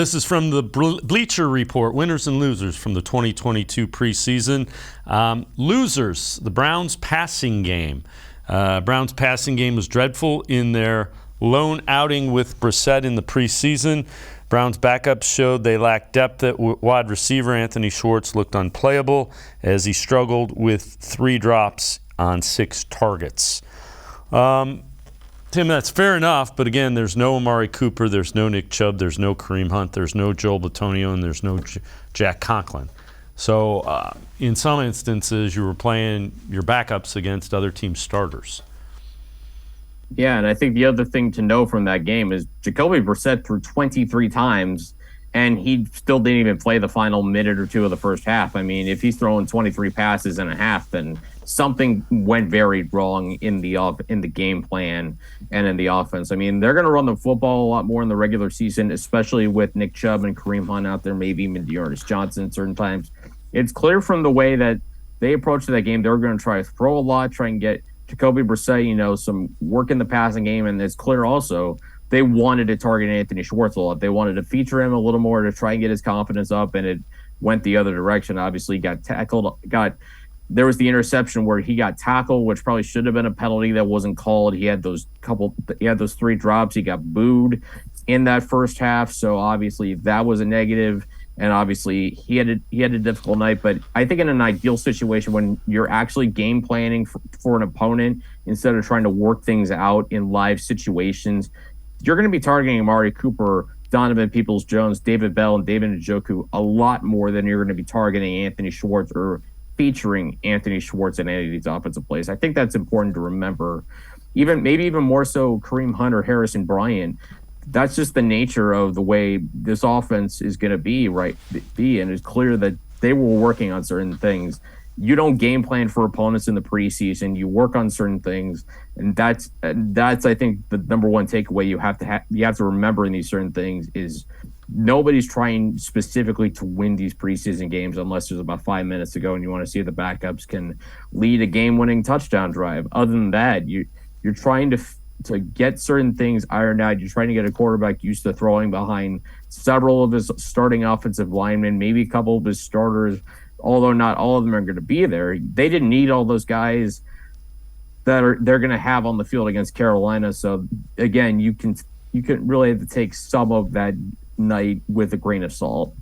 This is from the Bleacher Report, winners and losers from the 2022 preseason. Losers, the Browns' passing game. Browns' passing game was dreadful in their lone outing with Brissett in the preseason. Browns' backups showed they lacked depth at wide receiver. Anthony Schwartz looked unplayable as he struggled with 3 drops on 6 targets. Tim, that's fair enough, but again, there's no Amari Cooper, there's no Nick Chubb, there's no Kareem Hunt, there's no Joel Bitonio, and there's no Jack Conklin. So in some instances, you were playing your backups against other team starters. Yeah, and I think the other thing to know from that game is Jacoby Brissett threw 23 times, and he still didn't even play the final minute or two of the first half. I mean, if he's throwing 23 passes in a half, then something went very wrong in the game plan and in the offense. I mean, they're going to run the football a lot more in the regular season, especially with Nick Chubb and Kareem Hunt out there, maybe even Dearness Johnson certain times. It's clear from the way that they approached that game, they're going to try to throw a lot, try and get Jacoby Brissett, some work in the passing game, and it's clear also they wanted to target Anthony Schwartz a lot. They wanted to feature him a little more to try and get his confidence up, and it went the other direction. Obviously, got tackled. There was the interception where he got tackled, which probably should have been a penalty that wasn't called. He had those 3 drops. He got booed in that first half, so obviously that was a negative. And obviously he had a difficult night. But I think in an ideal situation when you're actually game planning for an opponent instead of trying to work things out in live situations, you're going to be targeting Amari Cooper, Donovan Peoples-Jones, David Bell, and David Njoku a lot more than you're going to be targeting Anthony Schwartz or featuring Anthony Schwartz in any of these offensive plays. I think that's important to remember. Maybe even more so Kareem Hunt or Harrison Bryant. That's just the nature of the way this offense is going to be, and it's clear that they were working on certain things. You don't game plan for opponents in the preseason. You work on certain things, and that's I think the number one takeaway you have to remember in these certain things is nobody's trying specifically to win these preseason games unless there's about 5 minutes to go and you want to see if the backups can lead a game-winning touchdown drive. Other than that, you're trying to get certain things ironed out. You're trying to get a quarterback used to throwing behind several of his starting offensive linemen, maybe a couple of his starters, although not all of them are going to be there. They didn't need all those guys they're going to have on the field against Carolina. So again, you can really have to take some of that night with a grain of salt.